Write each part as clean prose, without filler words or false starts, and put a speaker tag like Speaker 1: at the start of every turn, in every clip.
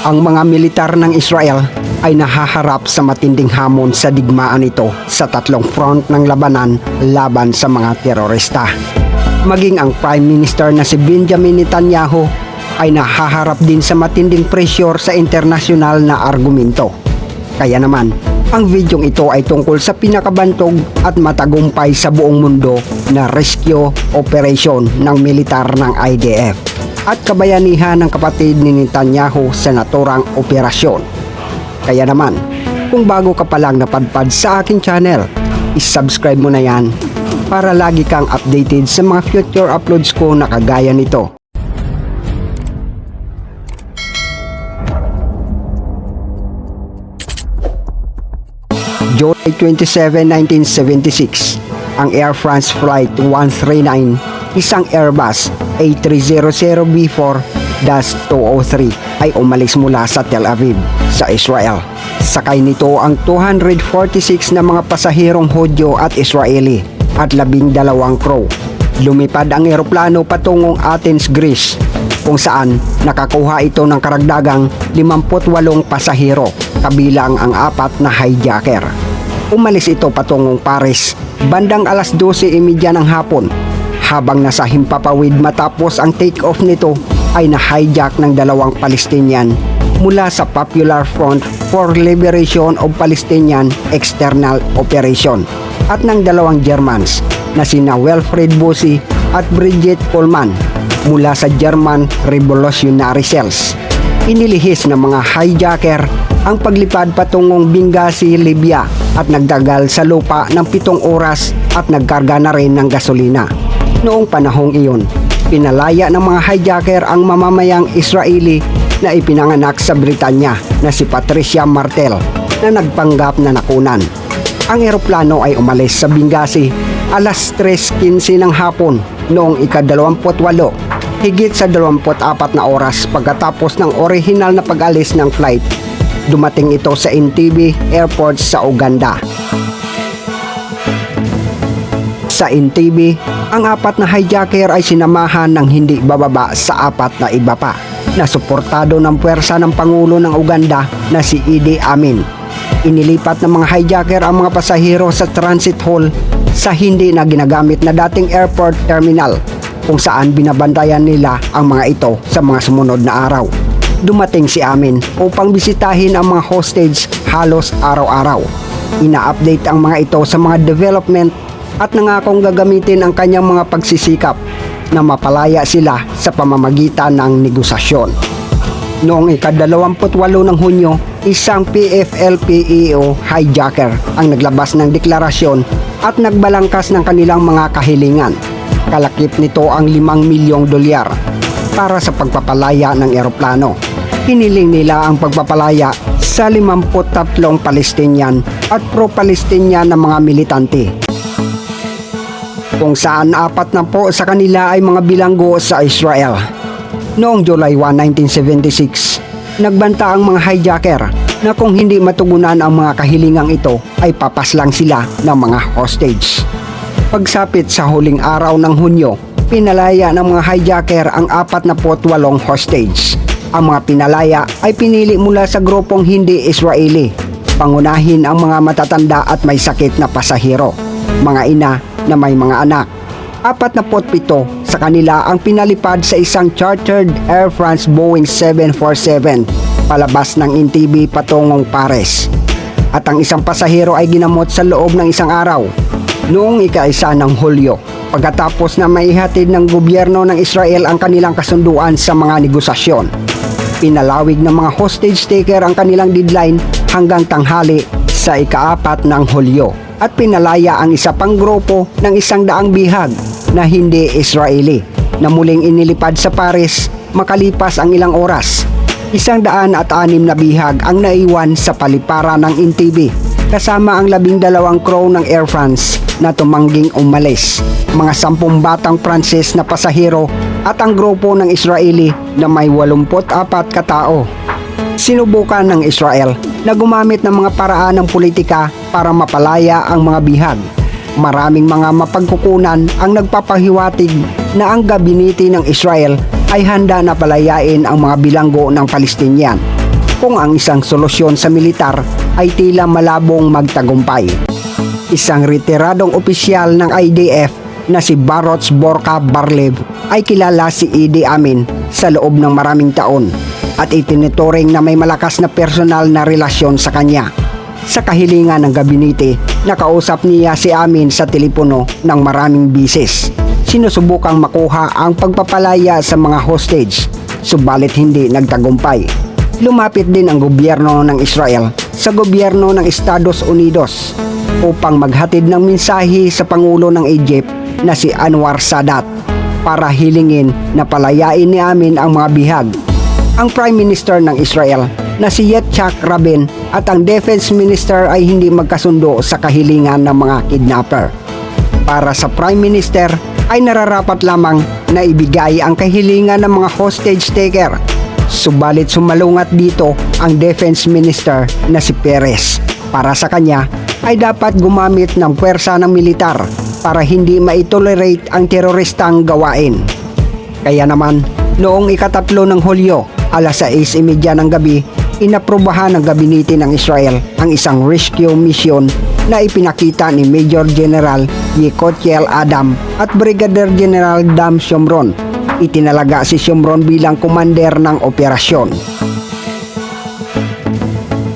Speaker 1: Ang mga militar ng Israel ay nahaharap sa matinding hamon sa digmaan ito sa tatlong front ng labanan laban sa mga terorista. Maging ang Prime Minister na si Benjamin Netanyahu ay nahaharap din sa matinding pressure sa internasyonal na argumento. Kaya naman, ang videong ito ay tungkol sa pinakabantog at matagumpay sa buong mundo na rescue operation ng militar ng IDF at kabayanihan ng kapatid ni Netanyahu sa naturang operasyon. Kaya naman, kung bago ka pa lang napadpad sa aking channel, isubscribe mo na yan para lagi kang updated sa mga future uploads ko na kagaya nito. July 27, 1976, ang Air France Flight 139, isang Airbus A300B4-203 ay umalis mula sa Tel Aviv, sa Israel. Sakay nito ang 246 na mga pasahirong Hudyo at Israeli at 12 crew. Lumipad ang eroplano patungong Athens, Greece, kung saan nakakuha ito ng karagdagang 58 pasahero, kabilang ang 4 na hijacker. Umalis ito patungong Paris bandang alas 12:30 ng hapon. Habang nasa himpapawid matapos ang take-off nito ay na-hijack ng 2 Palestinian mula sa Popular Front for Liberation of Palestinian External Operation at ng 2 Germans na sina Wilfried Bussy at Brigitte Coleman mula sa German Revolutionary Cells. Inilihis ng mga hijacker ang paglipad patungong Benghazi, Libya at nagdagal sa lupa ng 7 oras at nagkarga na rin ng gasolina. Noong panahong iyon, pinalaya ng mga hijacker ang mamamayang Israeli na ipinanganak sa Britanya na si Patricia Martel na nagpanggap na nakunan. Ang eroplano ay umalis sa Benghazi alas 3:15 ng hapon noong ika-28, higit sa 24 na oras pagkatapos ng orihinal na pag-alis ng flight. Dumating ito sa Entebbe Airport sa Uganda. Sa Entebbe, ang 4 na hijacker ay sinamahan ng hindi bababa sa 4 na iba pa na suportado ng puwersa ng Pangulo ng Uganda na si Idi Amin. Inilipat ng mga hijacker ang mga pasahero sa transit hall sa hindi na ginagamit na dating airport terminal, kung saan binabantayan nila ang mga ito sa mga sumunod na araw. Dumating si Amin upang bisitahin ang mga hostage halos araw-araw. Ina-update ang mga ito sa mga development at nangakong gagamitin ang kanyang mga pagsisikap na mapalaya sila sa pamamagitan ng negosasyon. Noong ika-28 ng Hunyo, isang PFLP-EO hijacker ang naglabas ng deklarasyon at nagbalangkas ng kanilang mga kahilingan. Kalakip nito ang $5 milyong para sa pagpapalaya ng eroplano. Hiniling nila ang pagpapalaya sa 53 Palestinian at pro-Palestinian na mga militante, kung saan 4 sa kanila ay mga bilanggo sa Israel. Noong July 1, 1976, nagbanta ang mga hijacker na kung hindi matugunan ang mga kahilingang ito ay papaslang sila ng mga hostage. Pagsapit sa huling araw ng Hunyo, pinalaya ng mga hijacker ang 48 hostage. Ang mga pinalaya ay pinili mula sa grupong hindi Israeli. Pangunahin ang mga matatanda at may sakit na pasahero, mga ina na may mga anak. 47 sa kanila ang pinalipad sa isang chartered Air France Boeing 747 palabas ng Entebbe patungong Paris. At ang isang pasahero ay ginamot sa loob ng isang araw noong ika-1 ng Hulyo, pagkatapos na maihatid ng gobyerno ng Israel ang kanilang kasunduan sa mga negosasyon. Pinalawig ng mga hostage taker ang kanilang deadline hanggang tanghali sa ika-4 ng Hulyo at pinalaya ang isa pang grupo ng 100 bihag na hindi Israeli na muling inilipad sa Paris makalipas ang ilang oras. 106 na bihag ang naiwan sa paliparan ng Entebbe kasama ang 12 crew ng Air France na tumangging umalis, mga 10 batang Pranses na pasahero at ang grupo ng Israeli na may 84 katao. Sinubukan ng Israel na gumamit ng mga paraan ng politika para mapalaya ang mga bihag. Maraming mga mapagkukunan ang nagpapahiwatig na ang gabinete ng Israel ay handa na palayain ang mga bilanggo ng Palestinian. kung ang isang solusyon sa militar ay tila malabong magtagumpay. Isang retiradong opisyal ng IDF na si Barots Borka Barlev ay kilala si Idi Amin sa loob ng maraming taon at itinuturing na may malakas na personal na relasyon sa kanya. Sa kahilingan ng gabinete, nakausap niya si Amin sa telepono ng maraming bisis. Sinusubukang makuha ang pagpapalaya sa mga hostage, subalit hindi nagtagumpay. Lumapit din ang gobyerno ng Israel sa gobyerno ng Estados Unidos upang maghatid ng mensahe sa Pangulo ng Egypt na si Anwar Sadat para hilingin na palayain ni Amin ang mga bihag. Ang Prime Minister ng Israel na si Yitzhak Rabin at ang Defense Minister ay hindi magkasundo sa kahilingan ng mga kidnapper. Para sa Prime Minister ay nararapat lamang na ibigay ang kahilingan ng mga hostage taker. Subalit sumalungat dito ang Defense Minister na si Perez. Para sa kanya ay dapat gumamit ng puwersa ng militar para hindi maitolerate ang teroristang gawain. Kaya naman, noong ika-3 ng Hulyo, alas 6:30 ng gabi, inaprubahan ng gabinete ng Israel ang isang rescue mission na ipinakita ni Major General Yekotiel Adam at Brigadier General Dam Shomron. Itinalaga si Shomron bilang commander ng operasyon.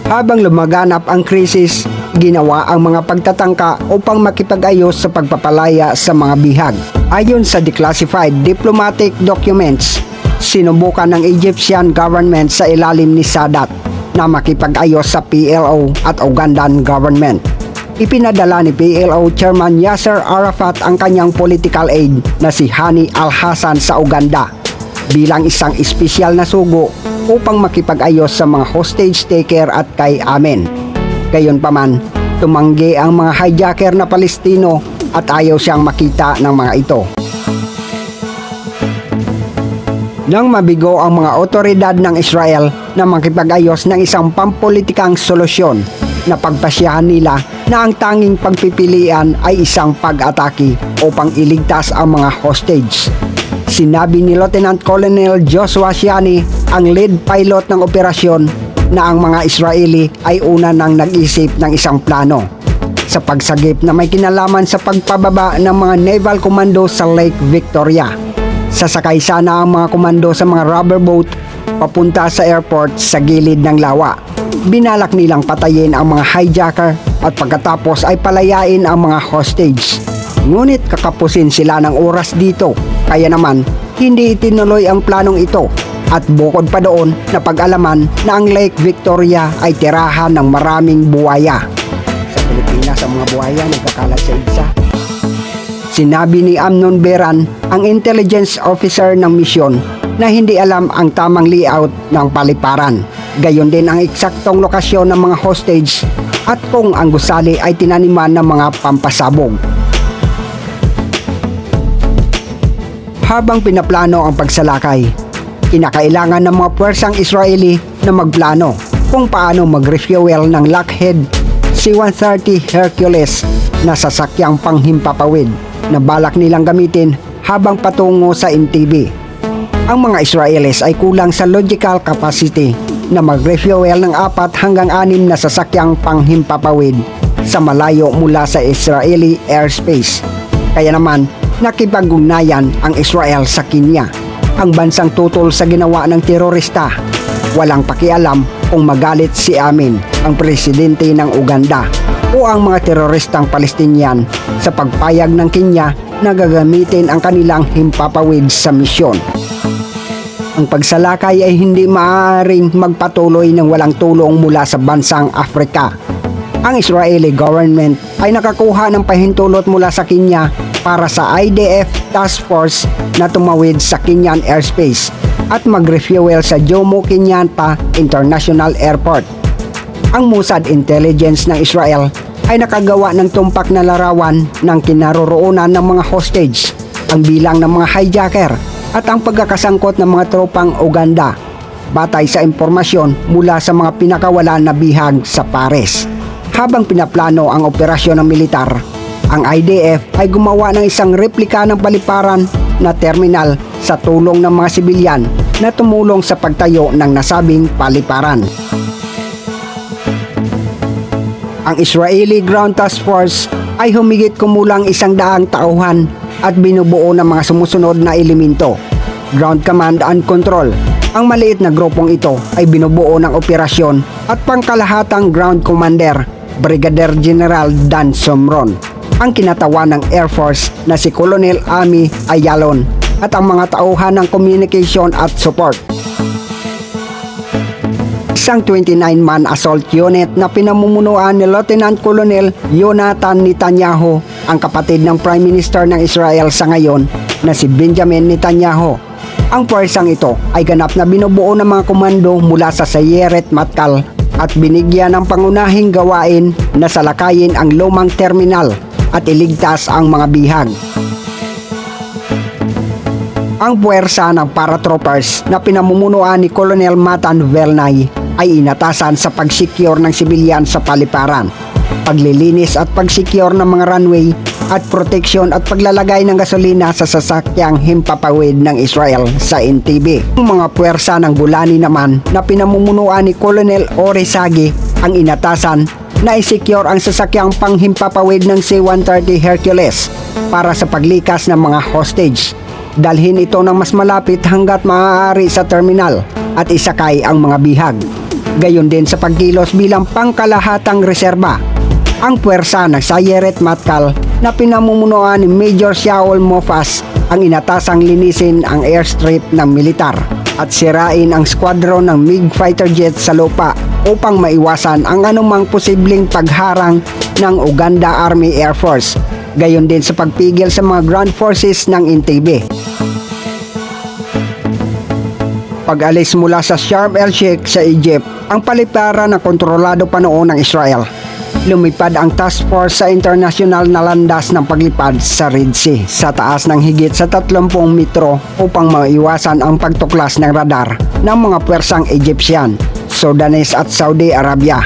Speaker 1: Habang lumaganap ang krisis, ginawa ang mga pagtatangka upang makipag-ayos sa pagpapalaya sa mga bihag. Ayon sa declassified diplomatic documents, sinubukan ng Egyptian government sa ilalim ni Sadat na makipag-ayos sa PLO at Ugandan government. Ipinadala ni PLO Chairman Yasser Arafat ang kanyang political aide na si Hani Al-Hassan sa Uganda bilang isang espesyal na sugo upang makipag-ayos sa mga hostage taker at kay Amin. Gayunpaman, tumanggi ang mga hijacker na Palestino at ayaw siyang makita ng mga ito. Nang mabigo ang mga otoridad ng Israel na makipag-ayos ng isang pampolitikang solusyon, napagpasyahan nila na ang tanging pagpipilian ay isang pag-atake upang iligtas ang mga hostage. Sinabi ni Lieutenant Colonel Joshua Shiani, ang lead pilot ng operasyon, na ang mga Israeli ay una nang nag-isip ng isang plano sa pagsagip na may kinalaman sa pagpababa ng mga naval commando sa Lake Victoria. Sasakay sana ang mga komando sa mga rubber boat papunta sa airport sa gilid ng lawa. Binalak nilang patayin ang mga hijacker at pagkatapos ay palayain ang mga hostage. Ngunit kakapusin sila ng oras dito, kaya naman hindi itinuloy ang planong ito at bukod pa doon na pag-alaman na ang Lake Victoria ay tirahan ng maraming buwaya. Sa Pilipinas, ang mga buwaya nagkakalat sa EDSA. Sinabi ni Amnon Beran, ang intelligence officer ng misyon, na hindi alam ang tamang layout ng paliparan. Gayon din ang eksaktong lokasyon ng mga hostage at kung ang gusali ay tinaniman ng mga pampasabog. Habang pinaplano ang pagsalakay, kinakailangan ng mga puwersang Israeli na magplano kung paano mag-refuel ng Lockheed C-130 Hercules na sasakyang panghimpapawid na balak nilang gamitin habang patungo sa Entebbe. Ang mga Israelis ay kulang sa logical capacity na mag-refuel ng 4 hanggang 6 na sasakyang panghimpapawid sa malayo mula sa Israeli airspace. Kaya naman, nakipag-ugnayan ang Israel sa Kenya, ang bansang tutol sa ginawa ng terorista. Walang pakialam kung magalit si Amin, ang presidente ng Uganda, o ang mga teroristang Palestinian sa pagpayag ng Kenya na gagamitin ang kanilang himpapawid sa misyon. Ang pagsalakay ay hindi maaaring magpatuloy ng walang tulong mula sa bansang Afrika. Ang Israeli government ay nakakuha ng pahintulot mula sa Kenya para sa IDF Task Force na tumawid sa Kenyan airspace at mag-refuel sa Jomo Kenyatta International Airport. Ang Mossad Intelligence ng Israel ay nakagawa ng tumpak na larawan ng kinaroroonan ng mga hostage, ang bilang ng mga hijacker at ang pagkakasangkot ng mga tropang Uganda batay sa impormasyon mula sa mga pinakawalan na bihag sa Paris. Habang pinaplano ang operasyon ng militar, ang IDF ay gumawa ng isang replika ng paliparan na terminal sa tulong ng mga sibilyan na tumulong sa pagtayo ng nasabing paliparan. Ang Israeli Ground Task Force ay humigit kumulang 100 tauhan at binubuo ng mga sumusunod na elemento. Ground Command and Control. Ang maliit na grupong ito ay binubuo ng operasyon at pangkalahatang Ground Commander, Brigadier General Dan Somron. Ang kinatawan ng Air Force na si Colonel Ami Ayalon at ang mga tauhan ng communication at support. Isang 29-man assault unit na pinamumunuan ni Lieutenant Colonel Jonathan Netanyahu, ang kapatid ng Prime Minister ng Israel sa ngayon na si Benjamin Netanyahu. Ang puwersang ito ay ganap na binubuo ng mga komando mula sa Sayeret Matkal at binigyan ng pangunahing gawain na salakayin ang lumang terminal at iligtas ang mga bihag. Ang puwersa ng paratroopers na pinamumunuan ni Colonel Matan Velnay ay inatasan sa pag-secure ng sibilyan sa paliparan, paglilinis at pag-secure ng mga runway at proteksyon at paglalagay ng gasolina sa sasakyang himpapawid ng Israel sa Entebbe. Ang mga puwersa ng Golani naman na pinamumunuan ni Colonel Ori Sagi ang inatasan na i-secure ang sasakyang panghimpapawid ng C-130 Hercules para sa paglikas ng mga hostage. Dalhin ito ng mas malapit hanggat maaari sa terminal at isakay ang mga bihag. Gayon din sa pagkilos bilang pangkalahatang reserba. Ang puwersa ng Sayeret Matkal na pinamumunuan ni Major Shaul Mofas ang inatasang linisin ang airstrip ng militar at sirain ang squadron ng MiG fighter jet sa lupa upang maiwasan ang anumang posibleng pagharang ng Uganda Army Air Force. Gayon din sa pagpigil sa mga ground forces ng Entebbe. Pag-alis mula sa Sharm el-Sheikh sa Egypt, ang paliparan na kontrolado pa noon ng Israel. Lumipad ang task force sa internasyonal na landas ng paglipad sa Red Sea sa taas ng higit sa 30 metro upang maiwasan ang pagtuklas ng radar ng mga puwersang Egyptian, Sudanese at Saudi Arabia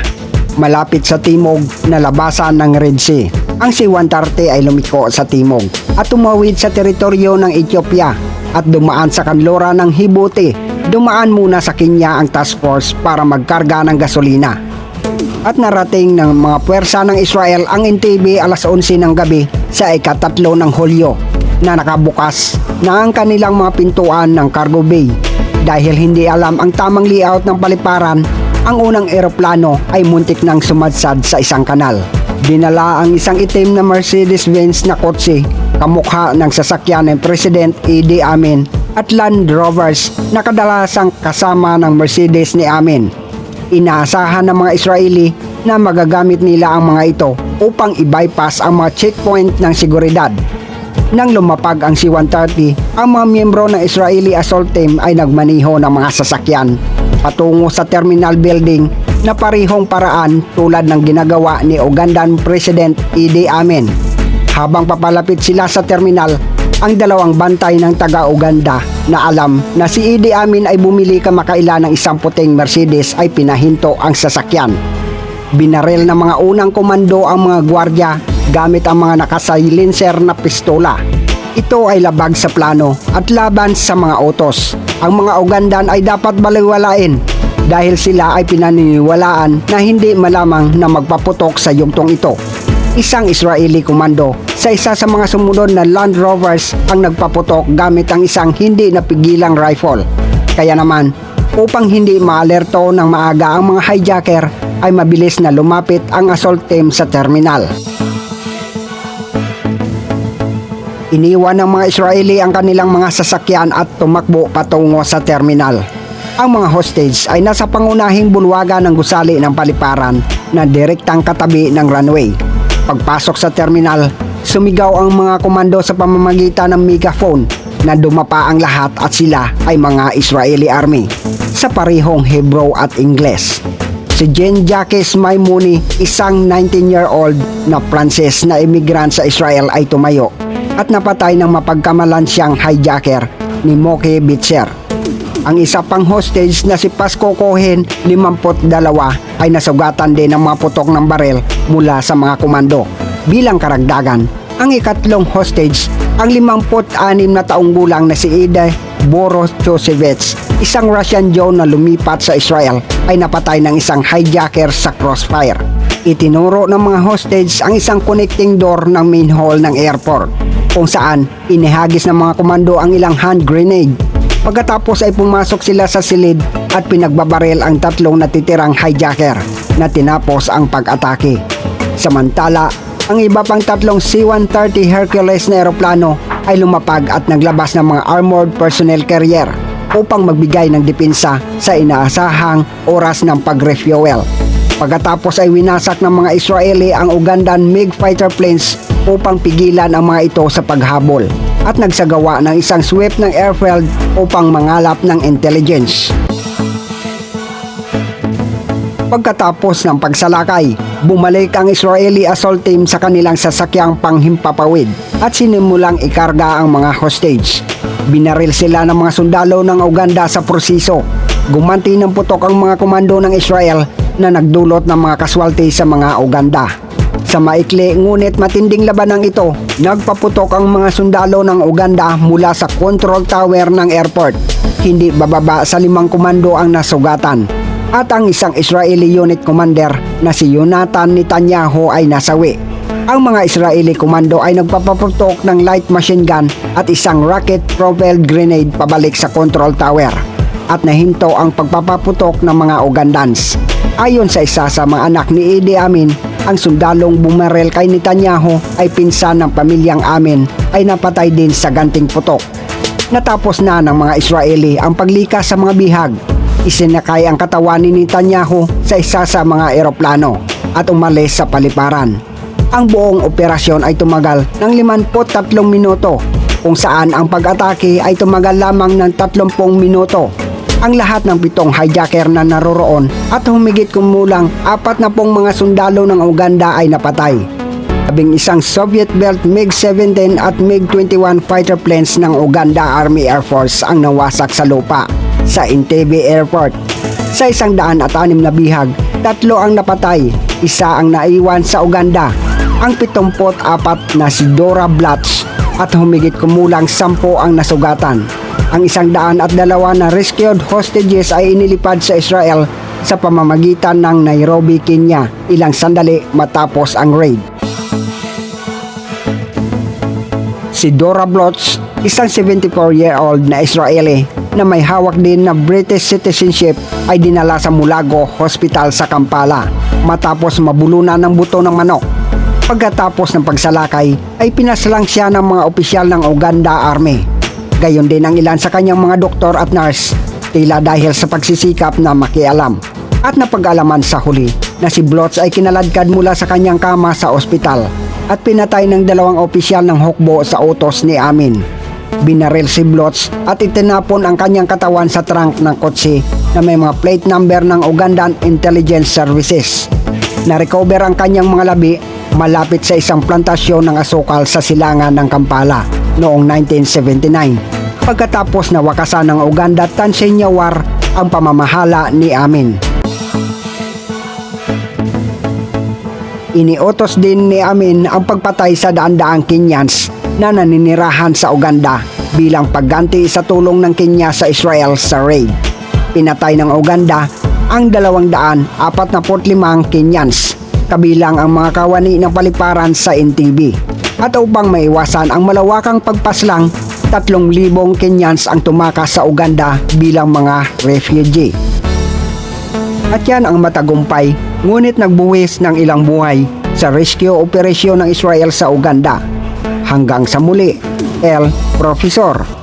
Speaker 1: malapit sa timog na labasan ng Red Sea. Ang C-130 ay lumiko sa timog at tumawid sa teritoryo ng Ethiopia at dumaan sa kanlura ng Djibouti. Dumaan muna sa Kenya ang task force para magkarga ng gasolina. At narating ng mga puwersa ng Israel ang Entebbe alas 11 ng gabi sa ika-3 ng Hulyo na nakabukas na ang kanilang mga pintuan ng cargo bay. Dahil hindi alam ang tamang layout ng paliparan, ang unang eroplano ay muntik nang sumadsad sa isang kanal. Dinala ang isang itim na Mercedes-Benz na kotse, kamukha ng sasakyan ng President Idi Amin at Land Rovers na kadalasang kasama ng Mercedes ni Amin. Inaasahan ng mga Israeli na magagamit nila ang mga ito upang i-bypass ang mga checkpoint ng seguridad. Nang lumapag ang C-130, ang mga miyembro ng Israeli Assault Team ay nagmaniho ng mga sasakyan patungo sa terminal building na parehong paraan tulad ng ginagawa ni Ugandan President Idi Amin. Habang papalapit sila sa terminal, ang dalawang bantay ng taga-Uganda na alam na si Idi Amin ay bumili kamakailan ng isang puting Mercedes ay pinahinto ang sasakyan. Binaril ng mga unang komando ang mga gwardiya gamit ang mga nakasilencer na pistola. Ito ay labag sa plano at laban sa mga utos. Ang mga Ugandan ay dapat baliwalain dahil sila ay pinaniniwalaan na hindi malamang na magpaputok sa yugtong ito. Isang Israeli komando sa isa sa mga sumunod na Land Rovers ang nagpaputok gamit ang isang hindi napigilang rifle. Kaya naman, upang hindi maalerto ng maaga ang mga hijacker, ay mabilis na lumapit ang assault team sa terminal. Iniwan ng mga Israeli ang kanilang mga sasakyan at tumakbo patungo sa terminal. Ang mga hostage ay nasa pangunahing bulwagan ng gusali ng paliparan na direktang katabi ng runway. Pagpasok sa terminal, sumigaw ang mga komando sa pamamagitan ng megaphone na dumapa ang lahat at sila ay mga Israeli Army sa parehong Hebrew at Ingles. Si Jean-Jacques Maimoni, isang 19-year-old na Pranses na immigrant sa Israel ay tumayo at napatay ng mapagkamalan siyang hijacker ni Moke Bitzer. Ang isa pang hostage na si Pasco Cohen, 52, ay nasugatan din ng mga putok ng barel mula sa mga komando. Bilang karagdagan, ang ikatlong hostage, ang 56 na taong gulang na si Ida Borochosevich, isang Russian Jew na lumipat sa Israel, ay napatay ng isang hijacker sa crossfire. Itinuro ng mga hostage ang isang connecting door ng main hall ng airport, kung saan inihagis ng mga komando ang ilang hand grenade. Pagkatapos ay pumasok sila sa silid at pinagbabaril ang tatlong natitirang hijacker na tinapos ang pag-atake. Samantala, ang iba pang tatlong C-130 Hercules na eroplano ay lumapag at naglabas ng mga armored personnel carrier upang magbigay ng depensa sa inaasahang oras ng pag-refuel. Pagkatapos ay winasak ng mga Israeli ang Ugandan MiG fighter planes upang pigilan ang mga ito sa paghabol at nagsagawa ng isang sweep ng airfield upang mangalap ng intelligence. Pagkatapos ng pagsalakay, bumalik ang Israeli assault team sa kanilang sasakyang panghimpapawid at sinimulang ikarga ang mga hostage. Binaril sila ng mga sundalo ng Uganda sa proseso. Gumanti ng putok ang mga komando ng Israel na nagdulot ng mga kaswalti sa mga Uganda. Sa maikli ngunit matinding labanang ito, nagpaputok ang mga sundalo ng Uganda mula sa control tower ng airport. Hindi bababa sa 5 komando ang nasugatan at ang isang Israeli unit commander na si Jonathan Netanyahu ay nasawi. Ang mga Israeli komando ay nagpapaputok ng light machine gun at isang rocket-propelled grenade pabalik sa control tower at nahinto ang pagpapaputok ng mga Ugandans. Ayon sa isa sa mga anak ni Idi Amin, ang sundalong bumarel kay Netanyahu ay pinsan ng pamilyang Amin ay napatay din sa ganting putok. Natapos na ng mga Israeli ang paglikas sa mga bihag. Isinakay ang katawan ni Netanyahu sa isa sa mga eroplano at umalis sa paliparan. Ang buong operasyon ay tumagal ng 53 minuto, kung saan ang pag-atake ay tumagal lamang ng 30 minuto. Ang lahat ng 7 hijacker na naroroon at humigit kumulang 40 mga sundalo ng Uganda ay napatay. Labing isang Soviet-built MiG-17 at MiG-21 fighter planes ng Uganda Army Air Force ang nawasak sa lupa sa Entebbe Airport. Sa 106 na bihag, 3 ang napatay, 1 ang naiwan sa Uganda. Ang 74 na si Dora Blatch at humigit kumulang 10 ang nasugatan. Ang 102 na rescued hostages ay inilipad sa Israel sa pamamagitan ng Nairobi, Kenya, ilang sandali matapos ang raid. Si Dora Blatch, isang 74-year-old na Israeli na may hawak din na British citizenship, ay dinala sa Mulago Hospital sa Kampala matapos mabulunan ng buto ng manok. Pagkatapos ng pagsalakay ay pinaslang siya ng mga opisyal ng Uganda Army. Gayon din ang ilan sa kanyang mga doktor at nurse, tila dahil sa pagsisikap na makialam. At napag-alaman sa huli na si Blatch ay kinaladkad mula sa kanyang kama sa ospital at pinatay ng 2 opisyal ng hukbo sa utos ni Amin. Binaril si Blatch at itinapon ang kanyang katawan sa trunk ng kotse na may mga plate number ng Ugandan Intelligence Services. Na-recover ang kanyang mga labi malapit sa isang plantasyon ng asukal sa silangan ng Kampala noong 1979. Pagkatapos na wakasan ng Uganda-Tanzania War ang pamamahala ni Amin. Iniutos din ni Amin ang pagpatay sa daan-daang Kenyans na naninirahan sa Uganda bilang pagganti sa tulong ng Kenya sa Israel sa raid. Pinatay ng Uganda ang 245 Kenyans, kabilang ang mga kawani ng paliparan sa Entebbe. At upang maiwasan ang malawakang pagpaslang, 3,000 Kenyans ang tumakas sa Uganda bilang mga refugee. At yan ang matagumpay, ngunit nagbuwis ng ilang buhay sa rescue operation ng Israel sa Uganda. Hanggang sa muli, El Profesor.